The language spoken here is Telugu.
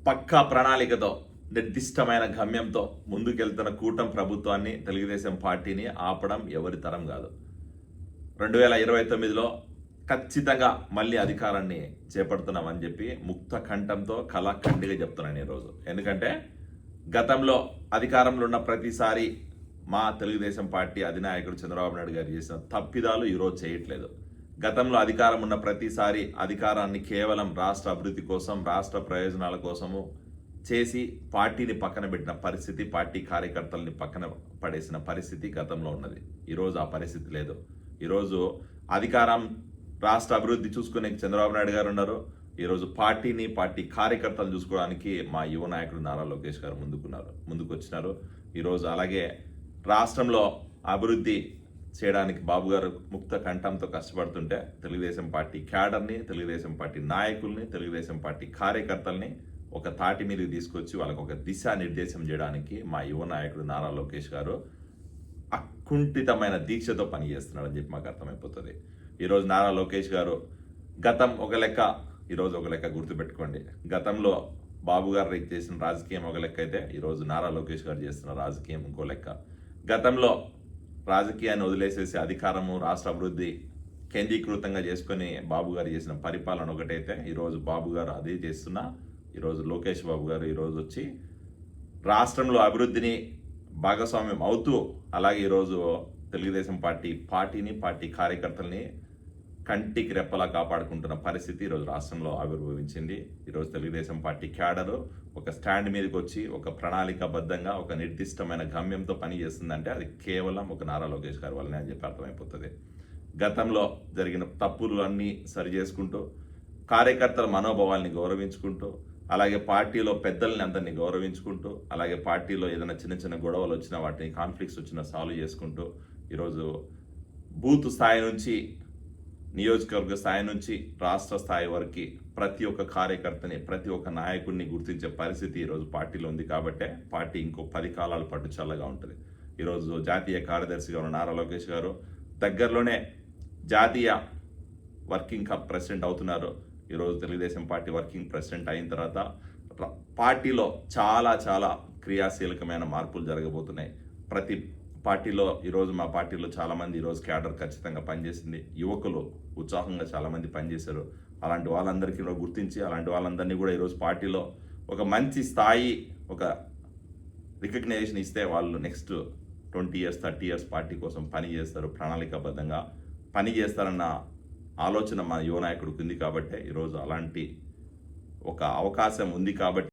పక్కా ప్రణాళికతో నిర్దిష్టమైన గమ్యంతో ముందుకెళ్తున్న కూటమి ప్రభుత్వాన్ని తెలుగుదేశం పార్టీని ఆపడం ఎవరి తరం కాదు. 2029లో ఖచ్చితంగా మళ్ళీ అధికారాన్ని చేపడుతున్నామని చెప్పి ముక్త కంఠంతో కళాఖండిగా చెప్తున్నాను ఈరోజు. ఎందుకంటే గతంలో అధికారంలో ఉన్న ప్రతిసారి మా తెలుగుదేశం పార్టీ అధినాయకుడు చంద్రబాబు నాయుడు గారు చేసిన తప్పిదాలు ఈరోజు చేయట్లేదు. గతంలో అధికారం ఉన్న ప్రతిసారి అధికారాన్ని కేవలం రాష్ట్ర అభివృద్ధి కోసం, రాష్ట్ర ప్రయోజనాల కోసము చేసి పార్టీని పక్కన పెట్టిన పరిస్థితి, పార్టీ కార్యకర్తల్ని పక్కన పడేసిన పరిస్థితి గతంలో ఉన్నది. ఈరోజు ఆ పరిస్థితి లేదు. ఈరోజు అధికారం, రాష్ట్ర అభివృద్ధి చూసుకునే చంద్రబాబు నాయుడు గారు ఉన్నారు. ఈరోజు పార్టీని, పార్టీ కార్యకర్తలు చూసుకోవడానికి మా యువ నాయకుడు నారా లోకేష్ గారు ముందుకు వచ్చినారు. ఈరోజు అలాగే రాష్ట్రంలో అభివృద్ధి చేయడానికి బాబు గారు ముక్త కంఠంతో కష్టపడుతుంటే తెలుగుదేశం పార్టీ క్యాడర్ని, తెలుగుదేశం పార్టీ నాయకుల్ని, తెలుగుదేశం పార్టీ కార్యకర్తల్ని ఒక తాటి మీదకి తీసుకొచ్చి వాళ్ళకు ఒక దిశానిర్దేశం చేయడానికి మా యువ నాయకుడు నారా లోకేష్ గారు అకుంఠితమైన దీక్షతో పనిచేస్తున్నాడని చెప్పి మాకు అర్థమైపోతుంది. ఈరోజు నారా లోకేష్ గారు గతం ఒక లెక్క, ఈరోజు ఒక లెక్క గుర్తుపెట్టుకోండి. గతంలో బాబు గారు చేసిన రాజకీయం ఒక లెక్క అయితే ఈరోజు నారా లోకేష్ గారు చేస్తున్న రాజకీయం ఇంకో లెక్క. గతంలో రాజకీయాన్ని వదిలేసేసి అధికారము, రాష్ట్ర అభివృద్ధి కేంద్రీకృతంగా చేసుకొని బాబు గారు చేసిన పరిపాలన ఒకటైతే ఈరోజు బాబు గారు అదే చేస్తున్నా. ఈరోజు లోకేష్ బాబు గారు ఈరోజు వచ్చి రాష్ట్రంలో అభివృద్ధిని భాగస్వామ్యం అవుతూ, అలాగే ఈరోజు తెలుగుదేశం పార్టీని, పార్టీ కార్యకర్తల్ని కంటికి రెప్పలా కాపాడుకుంటున్న పరిస్థితి ఈరోజు రాష్ట్రంలో ఆవిర్భవించింది. ఈరోజు తెలుగుదేశం పార్టీ క్యాడరు ఒక స్టాండ్ మీదకి వచ్చి ఒక ప్రణాళికాబద్ధంగా ఒక నిర్దిష్టమైన గమ్యంతో పనిచేస్తుందంటే అది కేవలం ఒక నారా లోకేష్ గారి వల్లనే అని చెప్పి అర్థమైపోతుంది. గతంలో జరిగిన తప్పులన్నీ సరి చేసుకుంటూ, కార్యకర్తల మనోభావాల్ని గౌరవించుకుంటూ, అలాగే పార్టీలో పెద్దల్ని అందరినీ గౌరవించుకుంటూ, అలాగే పార్టీలో ఏదైనా చిన్న చిన్న గొడవలు వచ్చినా, వాటిని కాన్ఫ్లిక్ట్స్ వచ్చినా సాల్వ్ చేసుకుంటూ, ఈరోజు బూత్ స్థాయి నుంచి, నియోజకవర్గ స్థాయి నుంచి రాష్ట్ర స్థాయి వరకు ప్రతి ఒక్క కార్యకర్తని, ప్రతి ఒక్క నాయకుడిని గుర్తించే పరిస్థితి ఈరోజు పార్టీలో ఉంది. కాబట్టే పార్టీ ఇంకో 10 కాలాల పాటు చల్లగా ఉంటుంది. ఈరోజు జాతీయ కార్యదర్శిగా ఉన్న నారా లోకేష్ గారు దగ్గరలోనే జాతీయ వర్కింగ్ కప్ ప్రెసిడెంట్ అవుతున్నారు. ఈరోజు తెలుగుదేశం పార్టీ వర్కింగ్ ప్రెసిడెంట్ అయిన తర్వాత పార్టీలో చాలా చాలా క్రియాశీలకమైన మార్పులు జరగబోతున్నాయి. ప్రతి పార్టీలో ఈరోజు మా పార్టీలో చాలామంది ఈరోజు క్యాడర్ ఖచ్చితంగా పనిచేసింది. యువకులు ఉత్సాహంగా చాలామంది పనిచేశారు. అలాంటి వాళ్ళందరికీ గుర్తించి, అలాంటి వాళ్ళందరినీ కూడా ఈరోజు పార్టీలో ఒక మంచి స్థాయి, ఒక రికగ్నైజేషన్ ఇస్తే వాళ్ళు నెక్స్ట్ 20 years 30 years పార్టీ కోసం పని చేస్తారు, ప్రణాళికాబద్ధంగా పని చేస్తారన్న ఆలోచన మా యువ నాయకుడికి ఉంది. కాబట్టి ఈరోజు అలాంటి ఒక అవకాశం ఉంది కాబట్టి